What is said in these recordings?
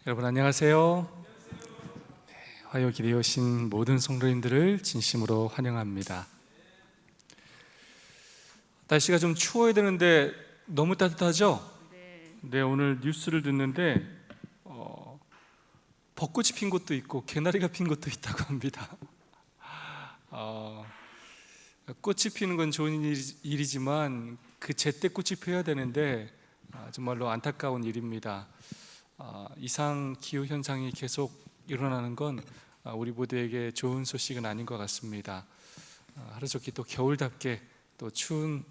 여러분 안녕하세요. 화요길에 오신 모든 성도님들을 진심으로 환영합니다. 날씨가 좀 추워야 되는데 너무 따뜻하죠? 네, 오늘 뉴스를 듣는데 벚꽃이 핀 곳도 있고 개나리가 핀 곳도 있다고 합니다. 꽃이 피는 건 좋은 일이지만 그 제때 꽃이 피어야 되는데 정말로 안타까운 일입니다. 이상 기후 현상이 계속 일어나는 건 우리 모두에게 좋은 소식은 아닌 것 같습니다. 하루속히 또 겨울답게 또 추운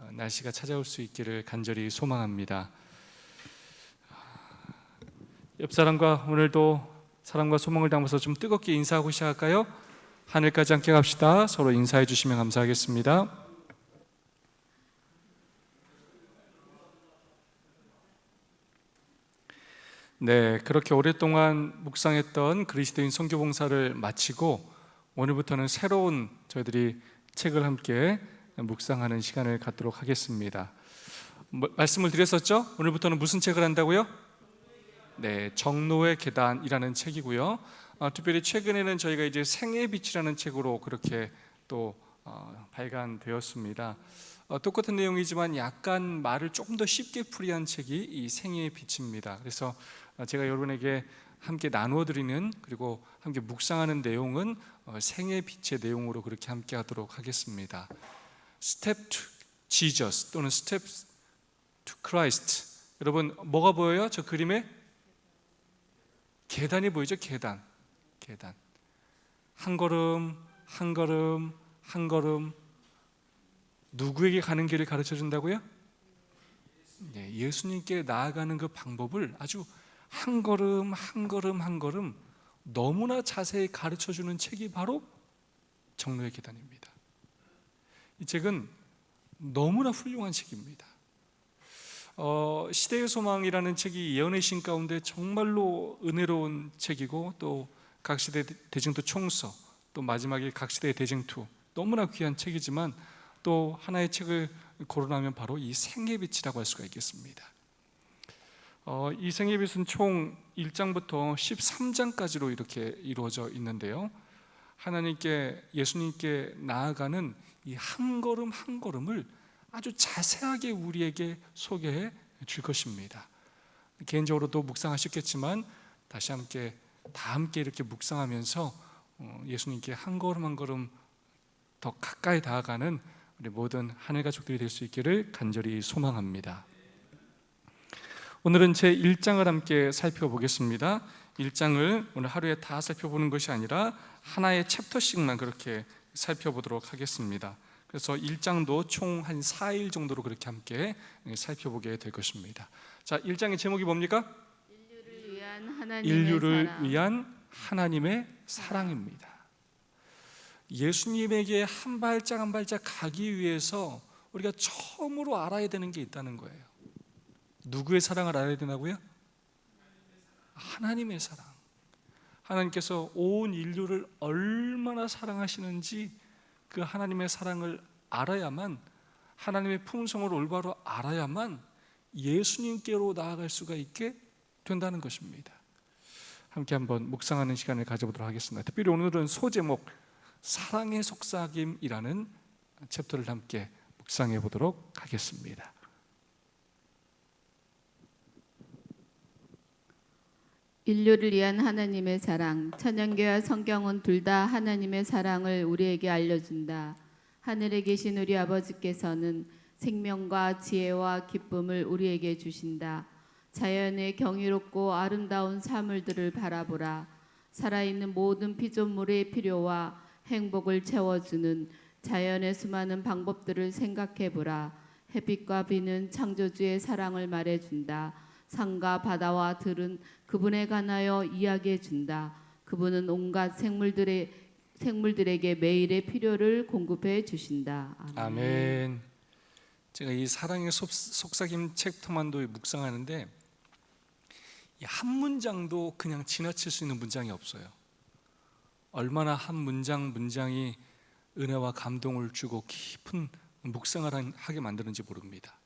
날씨가 찾아올 수 있기를 간절히 소망합니다. 옆 사람과 오늘도 사랑과 소망을 담아서 좀 뜨겁게 인사하고 시작할까요? 하늘까지 함께 갑시다. 서로 인사해 주시면 감사하겠습니다. 네, 그렇게 오랫동안 묵상했던 그리스도인 선교봉사를 마치고 오늘부터는 새로운 저희들이 책을 함께 묵상하는 시간을 갖도록 하겠습니다. 말씀을 드렸었죠? 오늘부터는 무슨 책을 한다고요? 네, 정로의 계단이라는 책이고요. 특별히 최근에는 저희가 이제 생의 빛이라는 책으로 그렇게 또 발간되었습니다. 똑같은 내용이지만 약간 말을 조금 더 쉽게 풀이한 책이 이 생의 빛입니다. 그래서 제가 여러분에게 함께 나누어 드리는 그리고 함께 묵상하는 내용은 생의 빛의 내용으로 그렇게 함께 하도록 하겠습니다. Step to Jesus 또는 Step to Christ. 여러분 뭐가 보여요? 저 그림에 계단이 보이죠? 계단. 한 걸음 한 걸음 한 걸음 누구에게 가는 길을 가르쳐 준다고요? 네, 예수님께 나아가는 그 방법을 아주 한 걸음 한 걸음 한 걸음 너무나 자세히 가르쳐 주는 책이 바로 정로의 계단입니다. 이 책은 너무나 훌륭한 책입니다. 시대의 소망이라는 책이 예언의 신 가운데 정말로 은혜로운 책이고 또 각시대 대쟁투 총서 또 마지막에 각시대 대쟁투 너무나 귀한 책이지만 또 하나의 책을 고르라면 바로 이 생의 빛이라고 할 수가 있겠습니다. 이 생의 빛은 총 1장부터 13장까지로 이렇게 이루어져 있는데요, 하나님께 예수님께 나아가는 이 한 걸음 한 걸음을 아주 자세하게 우리에게 소개해 줄 것입니다. 개인적으로도 묵상하셨겠지만 다시 함께 다 함께 이렇게 묵상하면서 예수님께 한 걸음 한 걸음 더 가까이 다가가는 우리 모든 하늘 가족들이 될 수 있기를 간절히 소망합니다. 오늘은 제 1장을 함께 살펴보겠습니다. 1장을 오늘 하루에 다 살펴보는 것이 아니라 하나의 챕터씩만 그렇게 살펴보도록 하겠습니다. 그래서 1장도 총 한 4일 정도로 그렇게 함께 살펴보게 될 것입니다. 자, 1장의 제목이 뭡니까? 인류를 위한 하나님의 사랑입니다. 예수님에게 한 발짝 한 발짝 가기 위해서 우리가 처음으로 알아야 되는 게 있다는 거예요. 누구의 사랑을 알아야 되나고요? 하나님의 사랑. 하나님께서 온 인류를 얼마나 사랑하시는지 그 하나님의 사랑을 알아야만, 하나님의 품성을 올바로 알아야만 예수님께로 나아갈 수가 있게 된다는 것입니다. 함께 한번 묵상하는 시간을 가져보도록 하겠습니다. 특별히 오늘은 소제목 사랑의 속삭임이라는 챕터를 함께 묵상해 보도록 하겠습니다. 인류를 위한 하나님의 사랑. 천연계와 성경은 둘 다 하나님의 사랑을 우리에게 알려준다. 하늘에 계신 우리 아버지께서는 생명과 지혜와 기쁨을 우리에게 주신다. 자연의 경이롭고 아름다운 사물들을 바라보라. 살아있는 모든 피조물의 필요와 행복을 채워주는 자연의 수많은 방법들을 생각해보라. 햇빛과 비는 창조주의 사랑을 말해준다. 산과 바다와 들은 그분에 관하여 이야기해준다. 그분은 온갖 생물들에게 매일의 필요를 공급해 주신다. 아멘. 제가 이 사랑의 속삭임 챕터만도 묵상하는데 한 문장도 그냥 지나칠 수 있는 문장이 없어요. 얼마나 한 문장이 은혜와 감동을 주고 깊은 묵상을 하게 만드는지 모릅니다.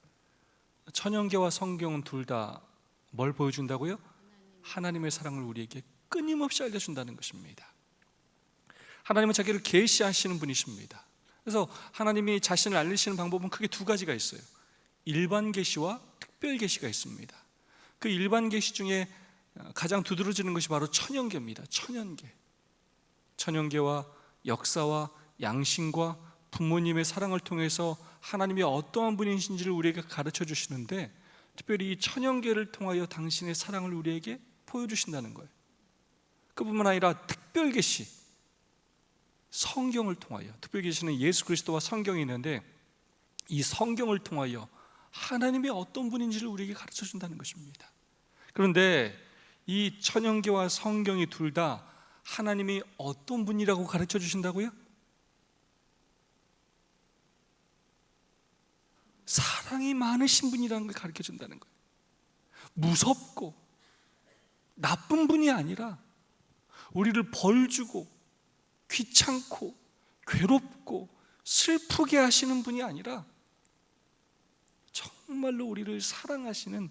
천연계와 성경은 둘 다 뭘 보여준다고요? 하나님의 사랑을 우리에게 끊임없이 알려준다는 것입니다. 하나님은 자기를 계시하시는 분이십니다. 그래서 하나님이 자신을 알리시는 방법은 크게 두 가지가 있어요. 일반 계시와 특별 계시가 있습니다. 그 일반 계시 중에 가장 두드러지는 것이 바로 천연계입니다. 천연계와 역사와 양심과 부모님의 사랑을 통해서 하나님이 어떠한 분이신지를 우리에게 가르쳐 주시는데, 특별히 이 천연계를 통하여 당신의 사랑을 우리에게 보여주신다는 거예요. 그뿐만 아니라 특별 계시, 성경을 통하여, 특별 계시는 예수 그리스도와 성경이 있는데 이 성경을 통하여 하나님이 어떤 분인지를 우리에게 가르쳐 준다는 것입니다. 그런데 이 천연계와 성경이 둘 다 하나님이 어떤 분이라고 가르쳐 주신다고요? 사랑이 많으신 분이라는 걸 가르쳐 준다는 거예요. 무섭고 나쁜 분이 아니라 우리를 벌주고 귀찮고 괴롭고 슬프게 하시는 분이 아니라 정말로 우리를 사랑하시는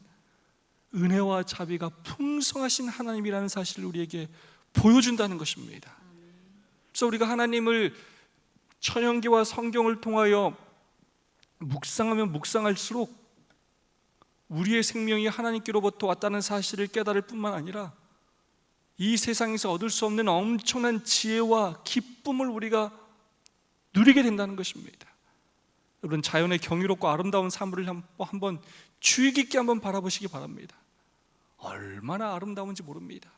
은혜와 자비가 풍성하신 하나님이라는 사실을 우리에게 보여준다는 것입니다. 그래서 우리가 하나님을 천연계와 성경을 통하여 묵상하면 묵상할수록 우리의 생명이 하나님께로부터 왔다는 사실을 깨달을 뿐만 아니라 이 세상에서 얻을 수 없는 엄청난 지혜와 기쁨을 우리가 누리게 된다는 것입니다. 여러분, 자연의 경이롭고 아름다운 사물을 한번 주의 깊게 한번 바라보시기 바랍니다. 얼마나 아름다운지 모릅니다.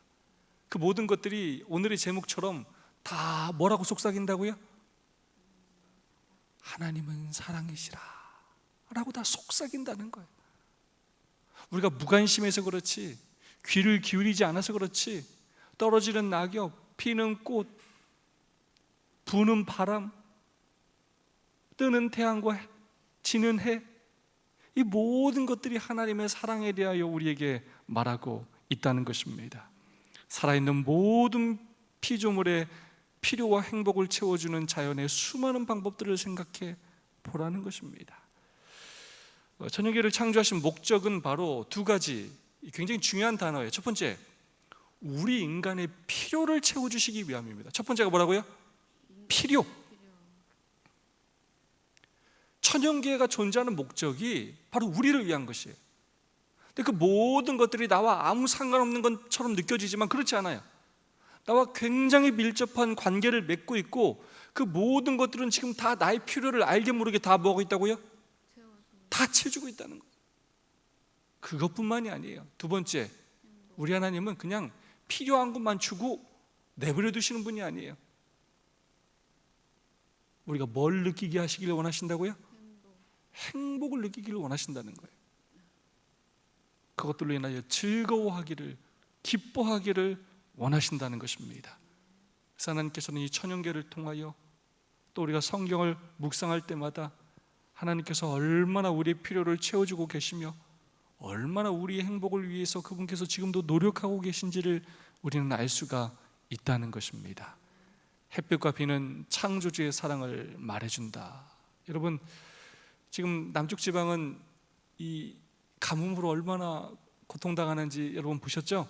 그 모든 것들이 오늘의 제목처럼 다 뭐라고 속삭인다고요? 하나님은 사랑이시라 라고 다 속삭인다는 거예요. 우리가 무관심해서 그렇지, 귀를 기울이지 않아서 그렇지, 떨어지는 낙엽, 피는 꽃, 부는 바람, 뜨는 태양과 지는 해, 이 모든 것들이 하나님의 사랑에 대하여 우리에게 말하고 있다는 것입니다. 살아있는 모든 피조물의 필요와 행복을 채워주는 자연의 수많은 방법들을 생각해 보라는 것입니다. 천연계를 창조하신 목적은 바로 두 가지 굉장히 중요한 단어예요. 첫 번째, 우리 인간의 필요를 채워주시기 위함입니다. 첫 번째가 뭐라고요? 필요. 천연계가 존재하는 목적이 바로 우리를 위한 것이에요. 근데 그 모든 것들이 나와 아무 상관없는 것처럼 느껴지지만 그렇지 않아요. 나와 굉장히 밀접한 관계를 맺고 있고, 그 모든 것들은 지금 다 나의 필요를 알게 모르게 다 뭐하고 있다고요? 다 채워주고 있다는 거예요. 그것뿐만이 아니에요. 두 번째, 우리 하나님은 그냥 필요한 것만 주고 내버려 두시는 분이 아니에요. 우리가 뭘 느끼게 하시기를 원하신다고요? 행복을 느끼기를 원하신다는 거예요. 그것들로 인하여 즐거워하기를, 기뻐하기를 원하신다는 것입니다. 그래서 하나님께서는 이 천연계를 통하여 또 우리가 성경을 묵상할 때마다 하나님께서 얼마나 우리의 필요를 채워주고 계시며 얼마나 우리의 행복을 위해서 그분께서 지금도 노력하고 계신지를 우리는 알 수가 있다는 것입니다. 햇볕과 비는 창조주의 사랑을 말해준다. 여러분, 지금 남쪽 지방은 이 가뭄으로 얼마나 고통당하는지 여러분 보셨죠?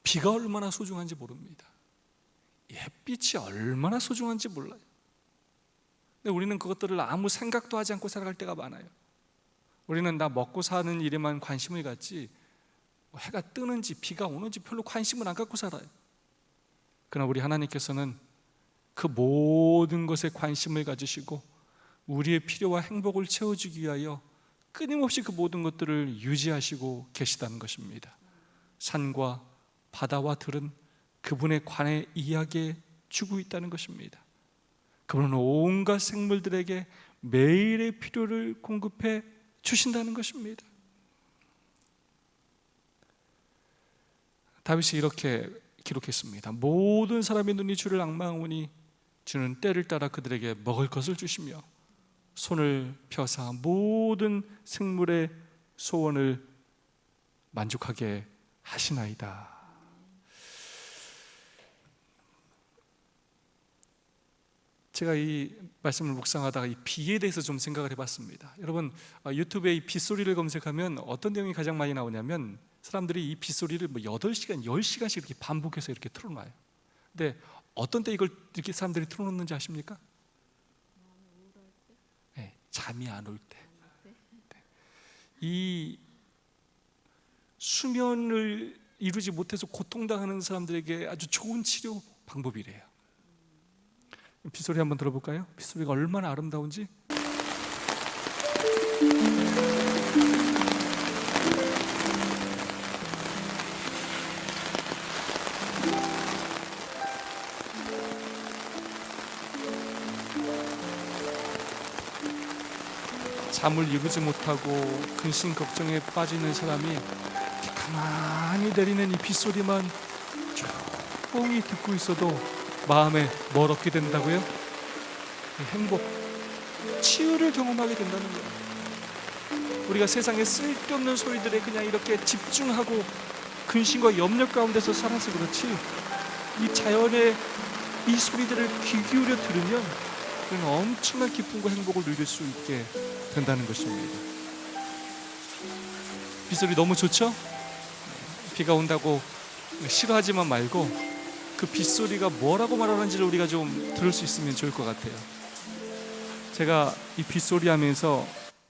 비가 얼마나 소중한지 모릅니다. 햇빛이 얼마나 소중한지 몰라요. 근데 우리는 그것들을 아무 생각도 하지 않고 살아갈 때가 많아요. 우리는 나 먹고 사는 일에만 관심을 갖지 해가 뜨는지 비가 오는지 별로 관심을 안 갖고 살아요. 그러나 우리 하나님께서는 그 모든 것에 관심을 가지시고 우리의 필요와 행복을 채워주기 위하여 끊임없이 그 모든 것들을 유지하시고 계시다는 것입니다. 산과 바다와 들은 그분에 관해 이야기해 주고 있다는 것입니다. 그분은 온갖 생물들에게 매일의 필요를 공급해 주신다는 것입니다. 다윗이 이렇게 기록했습니다. 모든 사람의 눈이 주를 앙망하오니 주는 때를 따라 그들에게 먹을 것을 주시며 손을 펴사 모든 생물의 소원을 만족하게 하시나이다. 제가 이 말씀을 묵상하다가 이 비에 대해서 좀 생각을 해봤습니다. 여러분, 유튜브에 이 빗소리를 검색하면 어떤 내용이 가장 많이 나오냐면 사람들이 이 빗소리를 뭐 8시간, 10시간씩 이렇게 반복해서 이렇게 틀어놔요. 근데 어떤 때 이걸 이렇게 사람들이 틀어놓는지 아십니까? 네, 잠이 안 올 때. 이 수면을 이루지 못해서 고통당하는 사람들에게 아주 좋은 치료 방법이래요. 빗소리 한번 들어볼까요? 빗소리가 얼마나 아름다운지. 잠을 이루지 못하고 근심 걱정에 빠지는 사람이 가만히 내리는 이 빗소리만 조용히 듣고 있어도 마음에 뭘 얻게 된다고요? 행복, 치유를 경험하게 된다는 거예요. 우리가 세상에 쓸데없는 소리들에 그냥 이렇게 집중하고 근심과 염려 가운데서 살아서 그렇지, 이 자연의 이 소리들을 귀 기울여 들으면 우리는 엄청난 기쁨과 행복을 누릴 수 있게 된다는 것입니다. 빗소리 너무 좋죠? 비가 온다고 싫어하지만 말고 그 빗소리가 뭐라고 말하는지를 우리가 좀 들을 수 있으면 좋을 것 같아요. 제가 이 빗소리 하면서,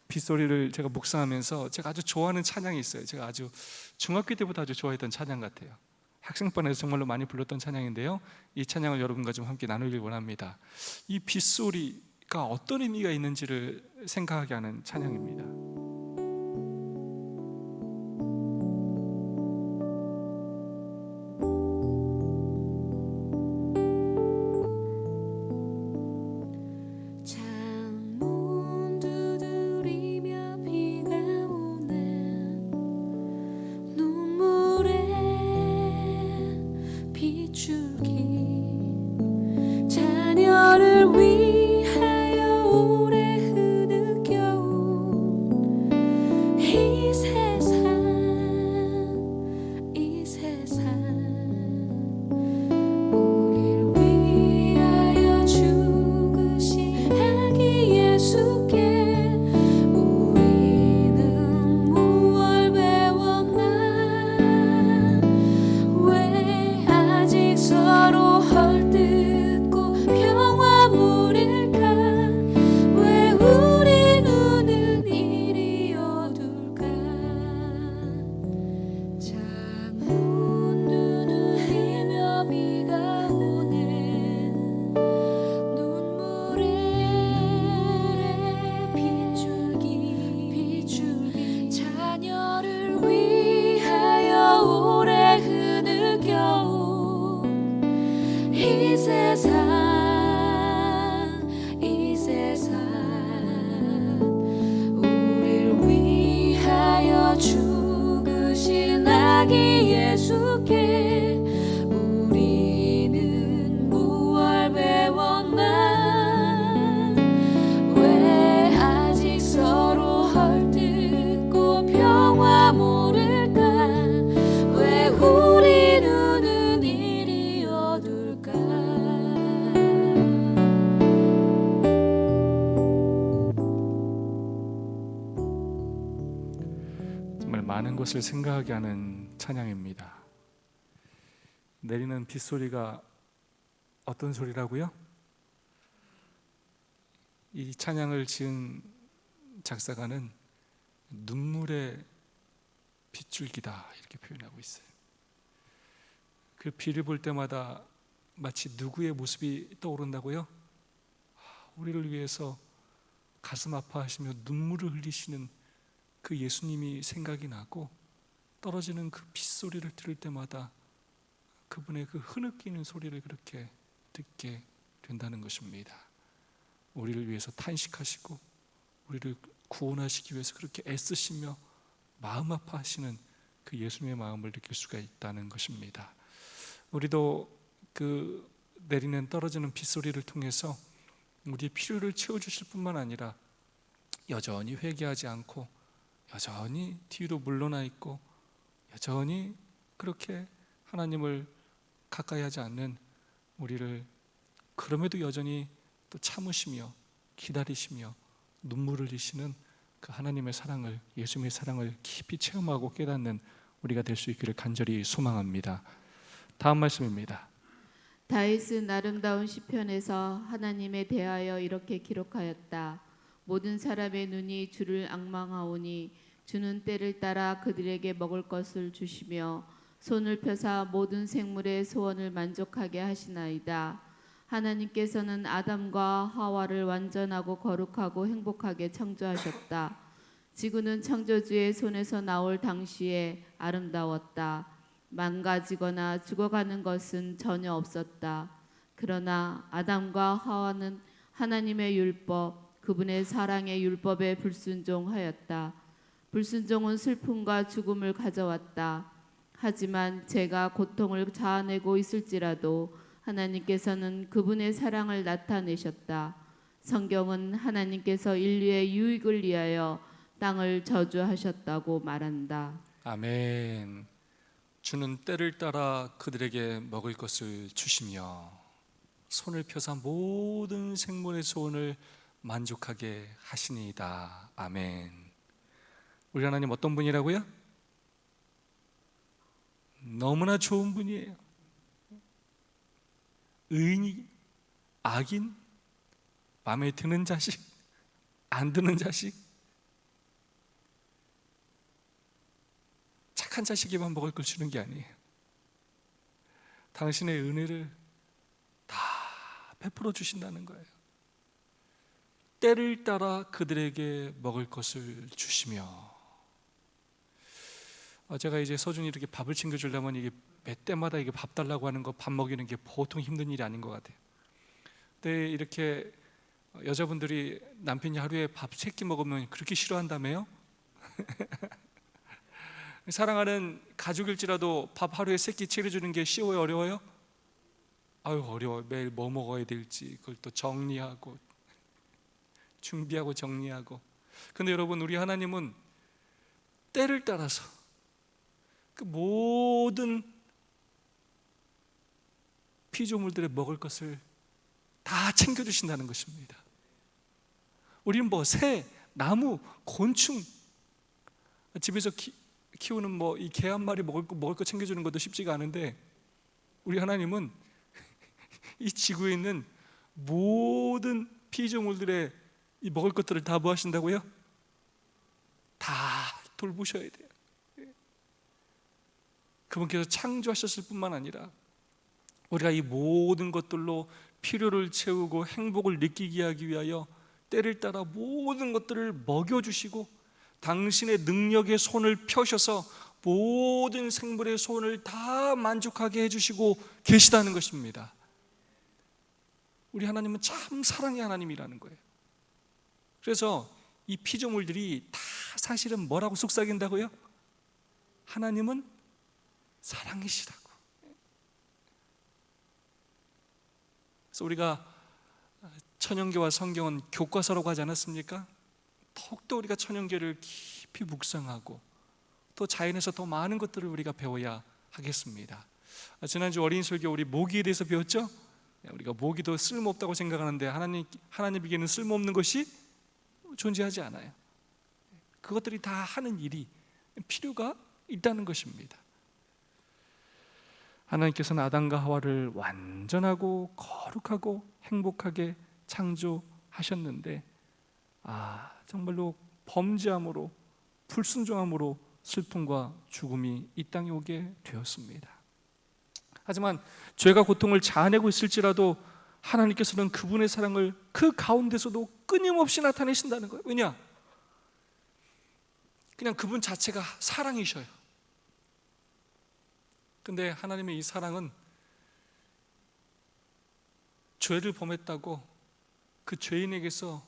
빗소리를 제가 묵상하면서 제가 아주 좋아하는 찬양이 있어요. 제가 아주 중학교 때부터 아주 좋아했던 찬양 같아요. 학생반에서 정말로 많이 불렀던 찬양인데요, 이 찬양을 여러분과 좀 함께 나누길 원합니다. 이 빗소리가 어떤 의미가 있는지를 생각하게 하는 찬양입니다. 많은 것을 생각하게 하는 찬양입니다. 내리는 빗소리가 어떤 소리라고요? 이 찬양을 지은 작사가는 눈물의 빗줄기다 이렇게 표현하고 있어요. 그 비를 볼 때마다 마치 누구의 모습이 떠오른다고요? 우리를 위해서 가슴 아파하시며 눈물을 흘리시는 그 예수님이 생각이 나고, 떨어지는 그 빗소리를 들을 때마다 그분의 그 흐느끼는 소리를 그렇게 듣게 된다는 것입니다. 우리를 위해서 탄식하시고 우리를 구원하시기 위해서 그렇게 애쓰시며 마음 아파하시는 그 예수님의 마음을 느낄 수가 있다는 것입니다. 우리도 그 내리는 떨어지는 빗소리를 통해서 우리의 필요를 채워주실 뿐만 아니라 여전히 회개하지 않고 여전히 뒤로 물러나 있고 여전히 그렇게 하나님을 가까이 하지 않는 우리를 그럼에도 여전히 또 참으시며 기다리시며 눈물을 흘리시는 그 하나님의 사랑을, 예수님의 사랑을 깊이 체험하고 깨닫는 우리가 될 수 있기를 간절히 소망합니다. 다음 말씀입니다. 다윗은 아름다운 시편에서 하나님에 대하여 이렇게 기록하였다. 모든 사람의 눈이 주를 앙망하오니 주는 때를 따라 그들에게 먹을 것을 주시며 손을 펴사 모든 생물의 소원을 만족하게 하시나이다. 하나님께서는 아담과 하와를 완전하고 거룩하고 행복하게 창조하셨다. 지구는 창조주의 손에서 나올 당시에 아름다웠다. 망가지거나 죽어가는 것은 전혀 없었다. 그러나 아담과 하와는 하나님의 율법, 그분의 사랑의 율법에 불순종하였다. 불순종은 슬픔과 죽음을 가져왔다. 하지만 제가 고통을 자아내고 있을지라도 하나님께서는 그분의 사랑을 나타내셨다. 성경은 하나님께서 인류의 유익을 위하여 땅을 저주하셨다고 말한다. 아멘. 주는 때를 따라 그들에게 먹을 것을 주시며 손을 펴사 모든 생물의 소원을 만족하게 하시니이다. 아멘. 우리 하나님 어떤 분이라고요? 너무나 좋은 분이에요. 의인이, 악인, 마음에 드는 자식, 안 드는 자식, 착한 자식에만 먹을 걸 주는 게 아니에요. 당신의 은혜를 다 베풀어 주신다는 거예요. 때를 따라 그들에게 먹을 것을 주시며, 제가 이제 서준이 이렇게 밥을 챙겨주려면 이게 몇 때마다 이게 밥 달라고 하는 거, 밥 먹이는 게 보통 힘든 일이 아닌 것 같아요. 근데 이렇게 여자분들이 남편이 하루에 밥 3끼 먹으면 그렇게 싫어한다며요? 사랑하는 가족일지라도 밥 하루에 3끼 차려주는 게 쉬워요, 어려워요? 아유, 어려워요. 매일 뭐 먹어야 될지 그걸 또 정리하고 준비하고 정리하고. 근데 여러분, 우리 하나님은 때를 따라서 그 모든 피조물들의 먹을 것을 다 챙겨주신다는 것입니다. 우리는 뭐 새, 나무, 곤충, 집에서 키우는 뭐 이 개 한 마리 먹을 거 챙겨주는 것도 쉽지가 않은데, 우리 하나님은 이 지구에 있는 모든 피조물들의 이 먹을 것들을 다 뭐 하신다고요? 다 돌보셔야 돼요. 그분께서 창조하셨을 뿐만 아니라 우리가 이 모든 것들로 필요를 채우고 행복을 느끼게 하기 위하여 때를 따라 모든 것들을 먹여주시고 당신의 능력의 손을 펴셔서 모든 생물의 소원을 다 만족하게 해주시고 계시다는 것입니다. 우리 하나님은 참 사랑의 하나님이라는 거예요. 그래서 이 피조물들이 다 사실은 뭐라고 속삭인다고요? 하나님은 사랑이시라고. 그래서 우리가 천연계와 성경은 교과서라고 하지 않았습니까? 더욱더 우리가 천연계를 깊이 묵상하고 또 자연에서 더 많은 것들을 우리가 배워야 하겠습니다. 지난주 어린이 설교 우리 모기에 대해서 배웠죠? 우리가 모기도 쓸모없다고 생각하는데 하나님에게는 쓸모없는 것이 존재하지 않아요. 그것들이 다 하는 일이 필요가 있다는 것입니다. 하나님께서는 아담과 하와를 완전하고 거룩하고 행복하게 창조하셨는데 정말로 범죄함으로 불순종함으로 슬픔과 죽음이 이 땅에 오게 되었습니다. 하지만 죄가 고통을 자아내고 있을지라도 하나님께서는 그분의 사랑을 그 가운데서도 끊임없이 나타내신다는 거예요. 왜냐? 그냥 그분 자체가 사랑이셔요. 근데 하나님의 이 사랑은 죄를 범했다고 그 죄인에게서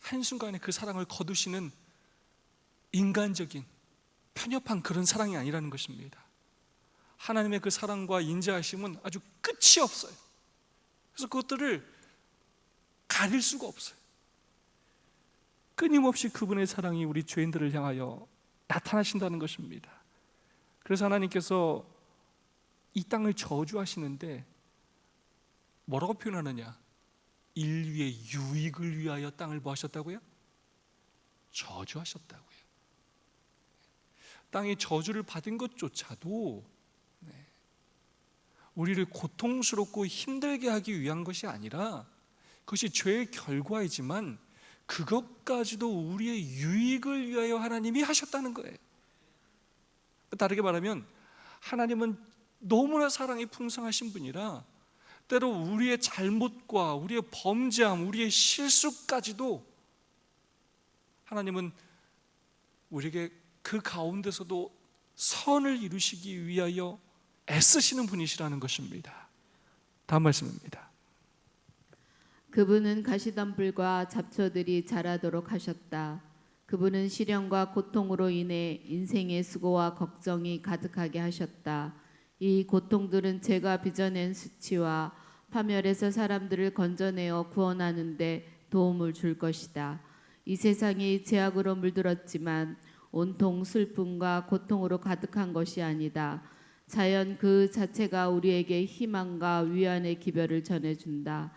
한순간에 그 사랑을 거두시는 인간적인 편협한 그런 사랑이 아니라는 것입니다. 하나님의 그 사랑과 인자하심은 아주 끝이 없어요. 그래서 그것들을 가릴 수가 없어요. 끊임없이 그분의 사랑이 우리 죄인들을 향하여 나타나신다는 것입니다. 그래서 하나님께서 이 땅을 저주하시는데 뭐라고 표현하느냐? 인류의 유익을 위하여 땅을 뭐 하셨다고요? 저주하셨다고요. 땅이 저주를 받은 것조차도 우리를 고통스럽고 힘들게 하기 위한 것이 아니라 그것이 죄의 결과이지만 그것까지도 우리의 유익을 위하여 하나님이 하셨다는 거예요. 다르게 말하면 하나님은 너무나 사랑이 풍성하신 분이라 때로 우리의 잘못과 우리의 범죄함, 우리의 실수까지도 하나님은 우리에게 그 가운데서도 선을 이루시기 위하여 애쓰시는 분이시라는 것입니다. 다음 말씀입니다. 그분은 가시던 불과 잡초들이 자라도록 하셨다. 그분은 시련과 고통으로 인해 인생의 수고와 걱정이 가득하게 하셨다. 이 고통들은 죄가 빚어낸 수치와 파멸에서 사람들을 건져내어 구원하는 데 도움을 줄 것이다. 이 세상이 죄악으로 물들었지만 온통 슬픔과 고통으로 가득한 것이 아니다. 자연 그 자체가 우리에게 희망과 위안의 기별을 전해준다.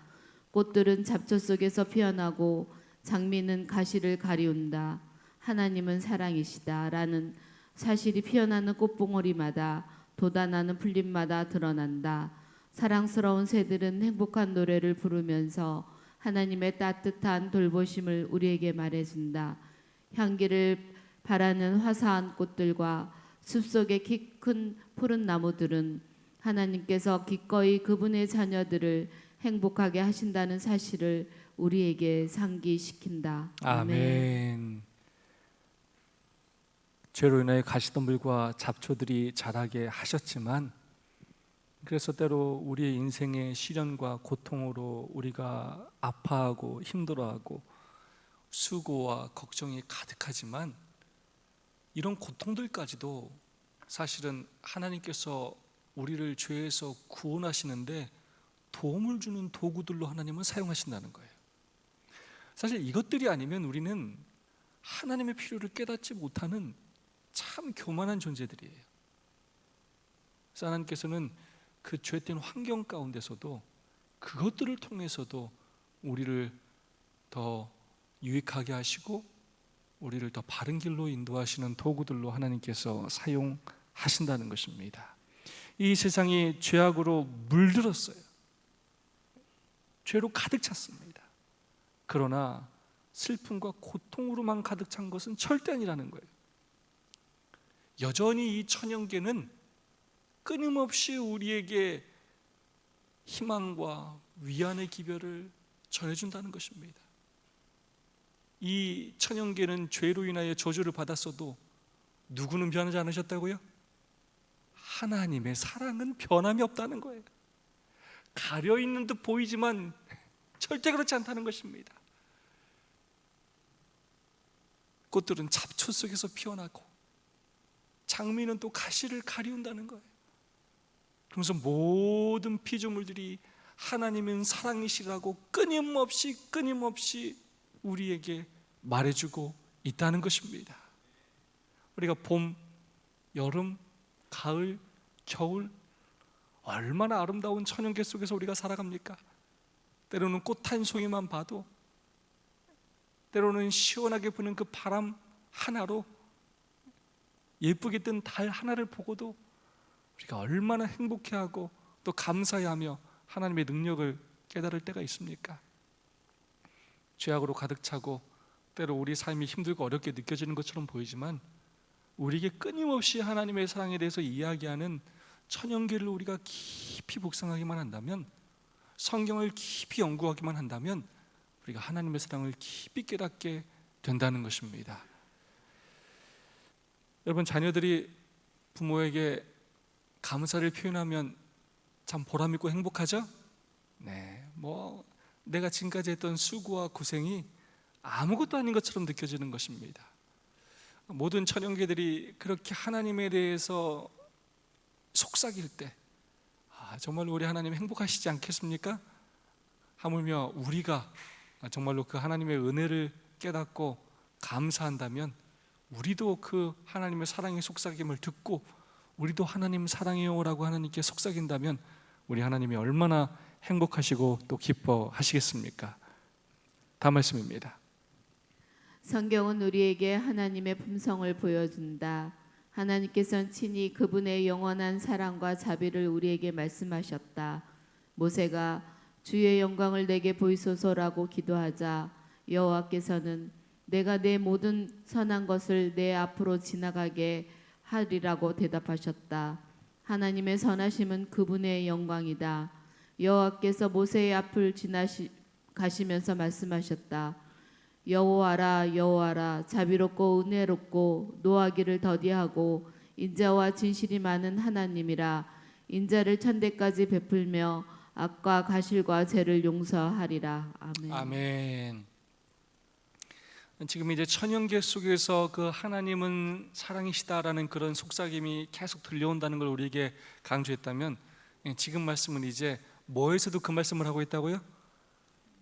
꽃들은 잡초 속에서 피어나고 장미는 가시를 가리운다. 하나님은 사랑이시다 라는 사실이 피어나는 꽃봉오리마다 돋아나는 풀잎마다 드러난다. 사랑스러운 새들은 행복한 노래를 부르면서 하나님의 따뜻한 돌보심을 우리에게 말해준다. 향기를 바라는 화사한 꽃들과 숲속의 키 큰 푸른 나무들은 하나님께서 기꺼이 그분의 자녀들을 행복하게 하신다는 사실을 우리에게 상기시킨다. 아멘. 죄로 인하여 가시덤불과 잡초들이 자라게 하셨지만 그래서 때로 우리의 인생의 시련과 고통으로 우리가 아파하고 힘들어하고 수고와 걱정이 가득하지만 이런 고통들까지도 사실은 하나님께서 우리를 죄에서 구원하시는데 도움을 주는 도구들로 하나님은 사용하신다는 거예요. 사실 이것들이 아니면 우리는 하나님의 필요를 깨닫지 못하는 참 교만한 존재들이에요. 그래서 하나님께서는 그 죄된 환경 가운데서도 그것들을 통해서도 우리를 더 유익하게 하시고 우리를 더 바른 길로 인도하시는 도구들로 하나님께서 사용하신다는 것입니다. 이 세상이 죄악으로 물들었어요. 죄로 가득 찼습니다. 그러나 슬픔과 고통으로만 가득 찬 것은 절대 아니라는 거예요. 여전히 이 천연계는 끊임없이 우리에게 희망과 위안의 기별을 전해준다는 것입니다. 이 천연계는 죄로 인하여 저주를 받았어도 누구는 변하지 않으셨다고요? 하나님의 사랑은 변함이 없다는 거예요. 가려있는 듯 보이지만 절대 그렇지 않다는 것입니다. 꽃들은 잡초 속에서 피어나고 장미는 또 가시를 가리운다는 거예요. 그러면서 모든 피조물들이 하나님은 사랑이시라고 끊임없이 우리에게 말해주고 있다는 것입니다. 우리가 봄, 여름, 가을, 겨울 얼마나 아름다운 천연계 속에서 우리가 살아갑니까? 때로는 꽃 한 송이만 봐도, 때로는 시원하게 부는 그 바람 하나로, 예쁘게 뜬 달 하나를 보고도 우리가 얼마나 행복해하고 또 감사해하며 하나님의 능력을 깨달을 때가 있습니까? 죄악으로 가득 차고 때로 우리 삶이 힘들고 어렵게 느껴지는 것처럼 보이지만 우리에게 끊임없이 하나님의 사랑에 대해서 이야기하는 천연계를 우리가 깊이 묵상하기만 한다면, 성경을 깊이 연구하기만 한다면 우리가 하나님의 사랑을 깊이 깨닫게 된다는 것입니다. 여러분, 자녀들이 부모에게 감사를 표현하면 참 보람있고 행복하죠? 네, 내가 지금까지 했던 수고와 고생이 아무것도 아닌 것처럼 느껴지는 것입니다. 모든 천연계들이 그렇게 하나님에 대해서 속삭일 때 정말 우리 하나님 행복하시지 않겠습니까? 하물며 우리가 정말로 그 하나님의 은혜를 깨닫고 감사한다면 우리도 그 하나님의 사랑의 속삭임을 듣고 우리도 하나님 사랑해요 라고 하나님께 속삭인다면 우리 하나님이 얼마나 행복하시고 또 기뻐하시겠습니까? 다음 말씀입니다. 성경은 우리에게 하나님의 품성을 보여준다. 하나님께서는 친히 그분의 영원한 사랑과 자비를 우리에게 말씀하셨다. 모세가 주의 영광을 내게 보이소서라고 기도하자 여호와께서는 내가 내 모든 선한 것을 내 앞으로 지나가게 하리라고 대답하셨다. 하나님의 선하심은 그분의 영광이다. 여호와께서 모세의 앞을 가시면서 말씀하셨다. 여호와라 여호와라 자비롭고 은혜롭고 노하기를 더디하고 인자와 진실이 많은 하나님이라. 인자를 천대까지 베풀며 악과 가실과 죄를 용서하리라. 아멘. 아멘. 지금 이제 천연계 속에서 그 하나님은 사랑이시다라는 그런 속삭임이 계속 들려온다는 걸 우리에게 강조했다면, 지금 말씀은 이제 뭐에서도 그 말씀을 하고 있다고요?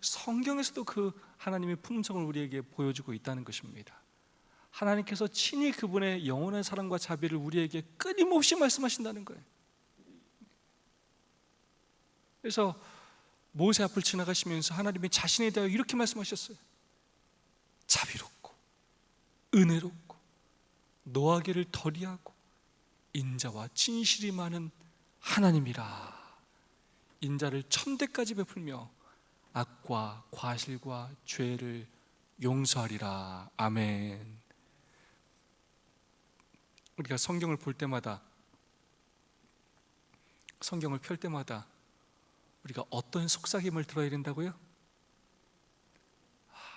성경에서도 그 하나님의 품성을 우리에게 보여주고 있다는 것입니다. 하나님께서 친히 그분의 영원한 사랑과 자비를 우리에게 끊임없이 말씀하신다는 거예요. 그래서 모세 앞을 지나가시면서 하나님이 자신에 대하여 이렇게 말씀하셨어요. 자비롭고 은혜롭고 노하기를 더디하고 인자와 진실이 많은 하나님이라. 인자를 천대까지 베풀며 악과 과실과 죄를 용서하리라. 아멘. 우리가 성경을 볼 때마다, 성경을 펼 때마다 우리가 어떤 속삭임을 들어야 된다고요?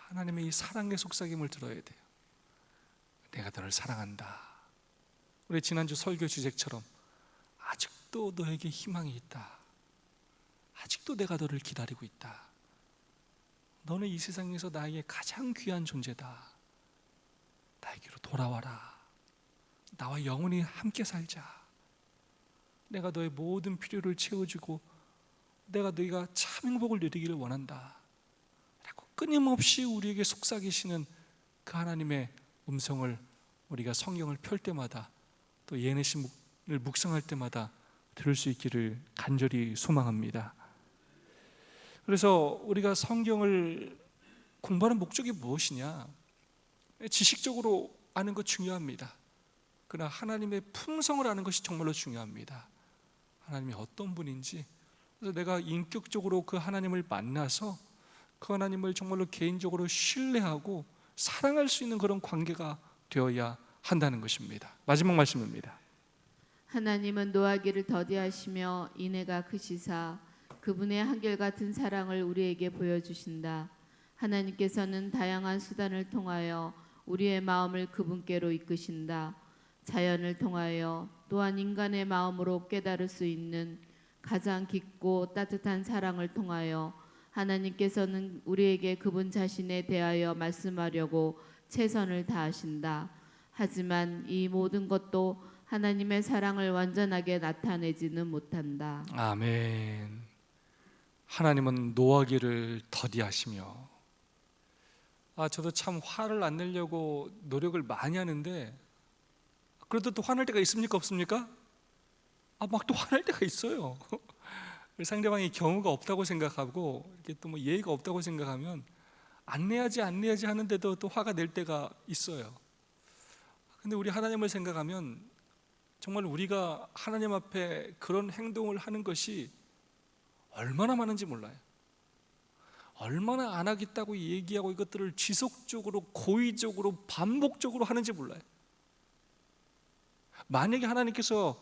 하나님의 이 사랑의 속삭임을 들어야 돼요. 내가 너를 사랑한다. 우리 지난주 설교 주제처럼 아직도 너에게 희망이 있다. 아직도 내가 너를 기다리고 있다. 너는 이 세상에서 나에게 가장 귀한 존재다. 나에게로 돌아와라. 나와 영원히 함께 살자. 내가 너의 모든 필요를 채워주고 내가 너희가 참 행복을 누리기를 원한다. 라고 끊임없이 우리에게 속삭이시는 그 하나님의 음성을 우리가 성경을 펼 때마다 또 예내심을 묵상할 때마다 들을 수 있기를 간절히 소망합니다. 그래서 우리가 성경을 공부하는 목적이 무엇이냐? 지식적으로 아는 것 중요합니다. 그러나 하나님의 품성을 아는 것이 정말로 중요합니다. 하나님이 어떤 분인지, 그래서 내가 인격적으로 그 하나님을 만나서 그 하나님을 정말로 개인적으로 신뢰하고 사랑할 수 있는 그런 관계가 되어야 한다는 것입니다. 마지막 말씀입니다. 하나님은 노하기를 더디하시며 인애가 크시사 그분의 한결같은 사랑을 우리에게 보여주신다. 하나님께서는 다양한 수단을 통하여 우리의 마음을 그분께로 이끄신다. 자연을 통하여 또한 인간의 마음으로 깨달을 수 있는 가장 깊고 따뜻한 사랑을 통하여 하나님께서는 우리에게 그분 자신에 대하여 말씀하려고 최선을 다하신다. 하지만 이 모든 것도 하나님의 사랑을 완전하게 나타내지는 못한다. 아멘. 하나님은 노하기를 더디하시며, 저도 참 화를 안 내려고 노력을 많이 하는데, 그래도 또 화날 때가 있습니까 없습니까? 막 또 화날 때가 있어요. 상대방이 경우가 없다고 생각하고 이게 또 뭐 예의가 없다고 생각하면 안 내야지 하는데도 또 화가 낼 때가 있어요. 근데 우리 하나님을 생각하면 정말 우리가 하나님 앞에 그런 행동을 하는 것이 얼마나 많은지 몰라요. 얼마나 안 하겠다고 얘기하고 이것들을 지속적으로 고의적으로 반복적으로 하는지 몰라요. 만약에 하나님께서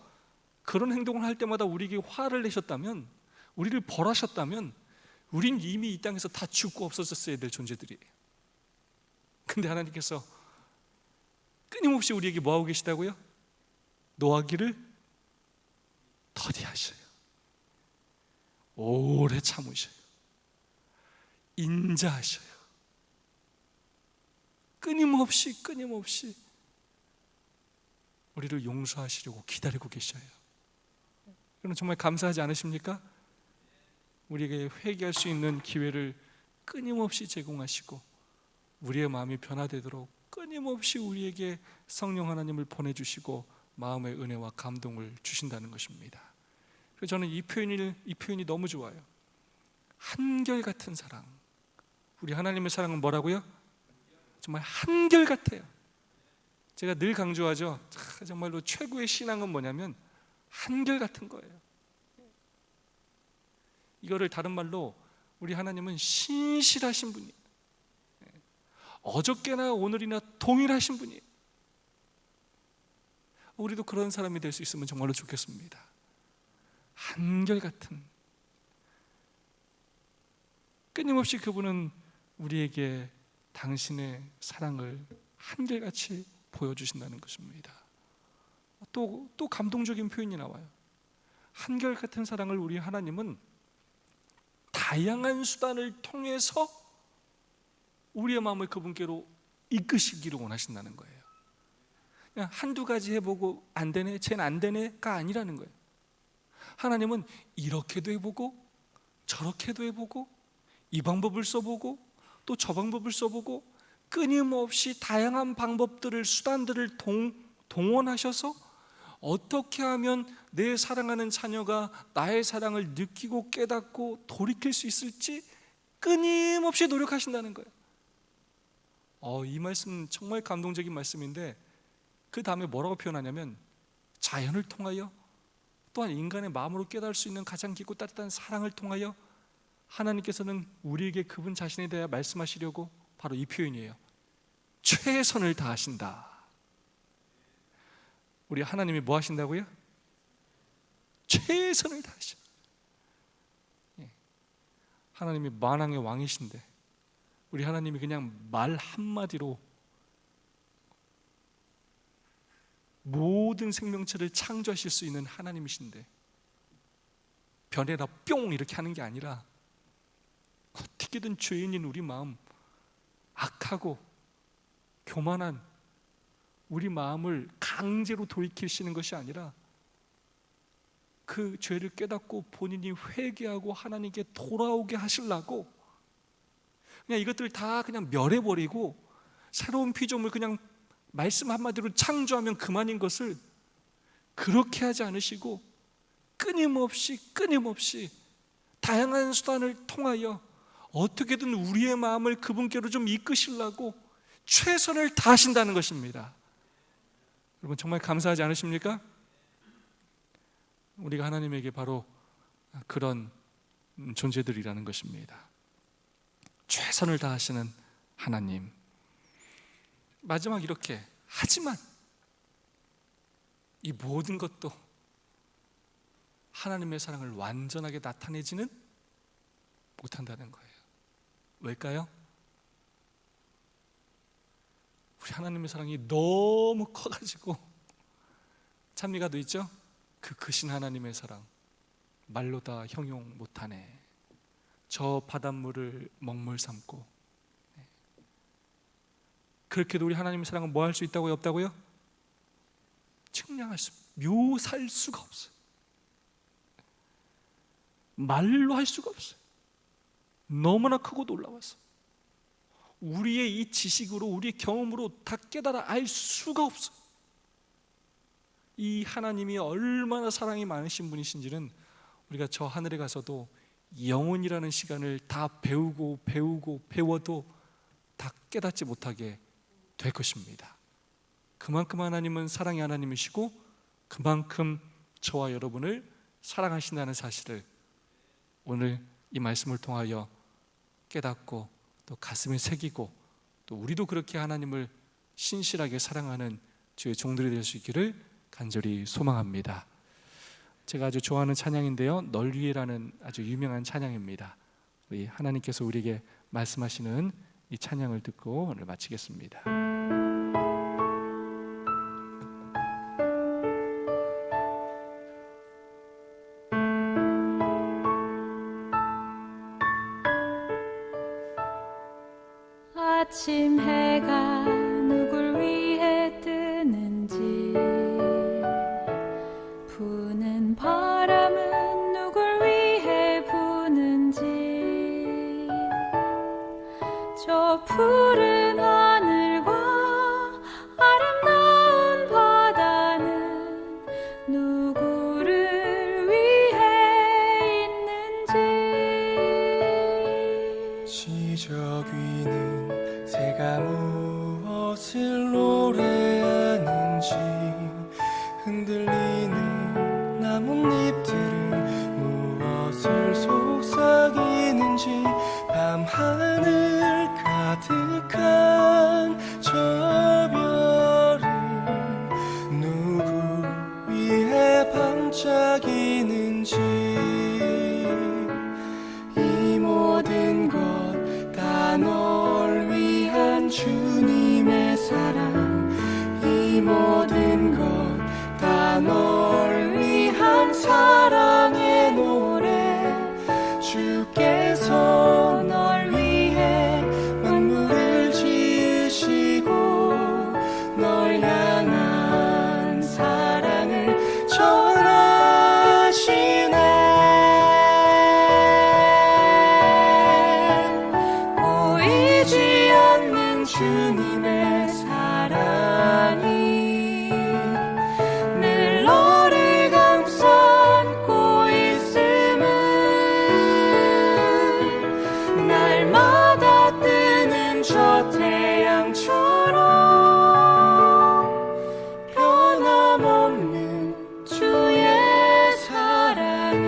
그런 행동을 할 때마다 우리에게 화를 내셨다면, 우리를 벌하셨다면 우린 이미 이 땅에서 다 죽고 없어졌어야 될 존재들이에요. 근데 하나님께서 끊임없이 우리에게 뭐하고 계시다고요? 노하기를 더디하셔요. 오래 참으셔요. 인자하셔요. 끊임없이 우리를 용서하시려고 기다리고 계셔요. 여러분 정말 감사하지 않으십니까? 우리에게 회개할 수 있는 기회를 끊임없이 제공하시고 우리의 마음이 변화되도록 끊임없이 우리에게 성령 하나님을 보내주시고 마음의 은혜와 감동을 주신다는 것입니다. 그래서 저는 이 표현이 너무 좋아요. 한결같은 사랑. 우리 하나님의 사랑은 뭐라고요? 정말 한결같아요. 제가 늘 강조하죠. 정말로 최고의 신앙은 뭐냐면 한결같은 거예요. 이거를 다른 말로 우리 하나님은 신실하신 분이에요. 어저께나 오늘이나 동일하신 분이에요. 우리도 그런 사람이 될 수 있으면 정말로 좋겠습니다. 한결같은, 끊임없이 그분은 우리에게 당신의 사랑을 한결같이 보여주신다는 것입니다. 또 감동적인 표현이 나와요. 한결같은 사랑을 우리 하나님은 다양한 수단을 통해서 우리의 마음을 그분께로 이끄시기를 원하신다는 거예요. 그냥 한두 가지 해보고 안 되네, 쟤는 안 되네가 아니라는 거예요. 하나님은 이렇게도 해보고 저렇게도 해보고 이 방법을 써보고 또 저 방법을 써보고 끊임없이 다양한 방법들을, 수단들을 동원하셔서 어떻게 하면 내 사랑하는 자녀가 나의 사랑을 느끼고 깨닫고 돌이킬 수 있을지 끊임없이 노력하신다는 거예요. 이 말씀 정말 감동적인 말씀인데, 그 다음에 뭐라고 표현하냐면 자연을 통하여, 또한 인간의 마음으로 깨달을 수 있는 가장 깊고 따뜻한 사랑을 통하여 하나님께서는 우리에게 그분 자신에 대해 말씀하시려고 바로 이 표현이에요. 최선을 다하신다. 우리 하나님이 뭐 하신다고요? 최선을 다하셔. 하나님이 만왕의 왕이신데 우리 하나님이 그냥 말 한마디로 모든 생명체를 창조하실 수 있는 하나님이신데 변해라 뿅 이렇게 하는 게 아니라 어떻게든 죄인인 우리 마음, 악하고 교만한 우리 마음을 강제로 돌이키시는 것이 아니라 그 죄를 깨닫고 본인이 회개하고 하나님께 돌아오게 하시려고 그냥 이것들 다 그냥 멸해버리고 새로운 피조물 그냥 말씀 한마디로 창조하면 그만인 것을 그렇게 하지 않으시고 끊임없이 다양한 수단을 통하여 어떻게든 우리의 마음을 그분께로 좀 이끄시려고 최선을 다하신다는 것입니다. 여러분 정말 감사하지 않으십니까? 우리가 하나님에게 바로 그런 존재들이라는 것입니다. 최선을 다하시는 하나님. 마지막 이렇게, 하지만 이 모든 것도 하나님의 사랑을 완전하게 나타내지는 못한다는 거예요. 왜일까요? 우리 하나님의 사랑이 너무 커가지고 찬미가도 있죠? 그 크신 하나님의 사랑 말로 다 형용 못하네. 저 바닷물을 먹물 삼고. 그렇게도 우리 하나님의 사랑은 뭐 할 수 있다고요? 없다고요? 측량할 수, 묘사할 수가 없어요. 말로 할 수가 없어요. 너무나 크고 놀라워서 우리의 이 지식으로, 우리의 경험으로 다 깨달아 알 수가 없어요. 이 하나님이 얼마나 사랑이 많으신 분이신지는 우리가 저 하늘에 가서도 영혼이라는 시간을 다 배워도 다 깨닫지 못하게 될 것입니다. 그만큼 하나님은 사랑의 하나님이시고 그만큼 저와 여러분을 사랑하신다는 사실을 오늘 이 말씀을 통하여 깨닫고 또 가슴에 새기고 또 우리도 그렇게 하나님을 신실하게 사랑하는 주의 종들이 될 수 있기를 간절히 소망합니다. 제가 아주 좋아하는 찬양인데요, 널 위해라는 아주 유명한 찬양입니다. 우리 하나님께서 우리에게 말씀하시는 이 찬양을 듣고 오늘 마치겠습니다. 아침 해가 누굴 위해 뜨는지 부는 바람은 누굴 위해 부는지 저 푸른 하늘과 아름다운 바다는 누구를 위해 있는지 시적 위는 새가 무엇을 노래하는지 잎들은 무엇을 속삭이는지 밤하늘 가득한 저 별은 누구 위해 반짝이는지 이 모든 것 다 널 위한 주님의 사랑 이 모든 것 다 널 위한 사랑의 노래 주께서 널 위해 만물을 지으시고 널 향한 사랑을 전하시네 보이지 않는 주님의 사랑이 늘 너를 감싸고 있음은 날마다 뜨는 저 태양처럼 변함없는 주의 사랑이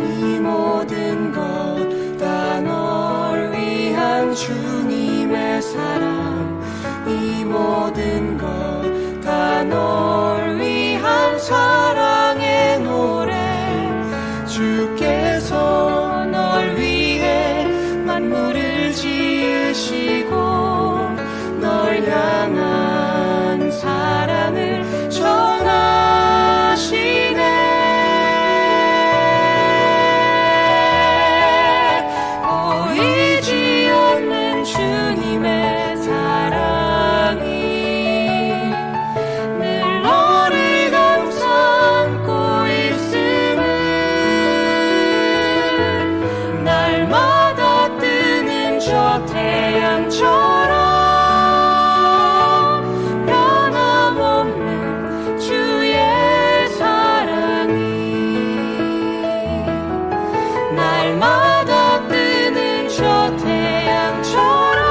이 모든 것 다 널 위한 주님의 사랑 이 모든 것 다 널 위한 사랑의 노래 주께서 널 위해 만물을 지으시고 널 향한 사랑을 전하시네 보이지 않는 주님의 사랑이 늘 너를 감싸고 있음은 날마다 뜨는 저 태양처럼 변함없는 주의 사랑이 날마다 뜨는 저 태양처럼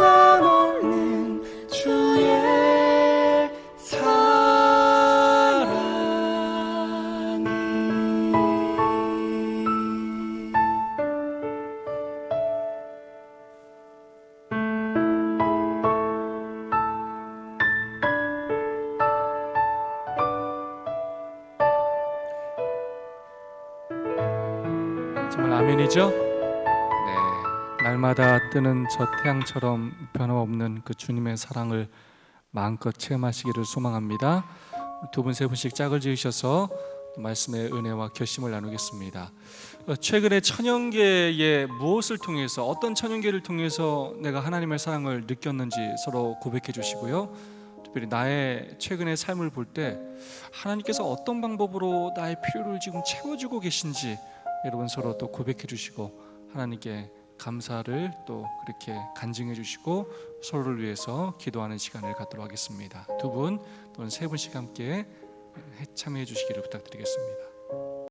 변함없는 주의 사랑이 정말 아멘이죠? 네, 날마다 뜨는 저 태양처럼 변함없는 그 주님의 사랑을 마음껏 체험하시기를 소망합니다. 두 분 세 분씩 짝을 지으셔서 말씀의 은혜와 결심을 나누겠습니다. 최근에 천연계의 무엇을 통해서 어떤 천연계를 통해서 내가 하나님의 사랑을 느꼈는지 서로 고백해 주시고요. 특별히 나의 최근의 삶을 볼 때 하나님께서 어떤 방법으로 나의 필요를 지금 채워주고 계신지 여러분 서로 또 고백해 주시고 하나님께 감사를 또 그렇게 간증해 주시고 서로를 위해서 기도하는 시간을 갖도록 하겠습니다. 두 분 또는 세 분씩 함께 참여해 주시기를 부탁드리겠습니다.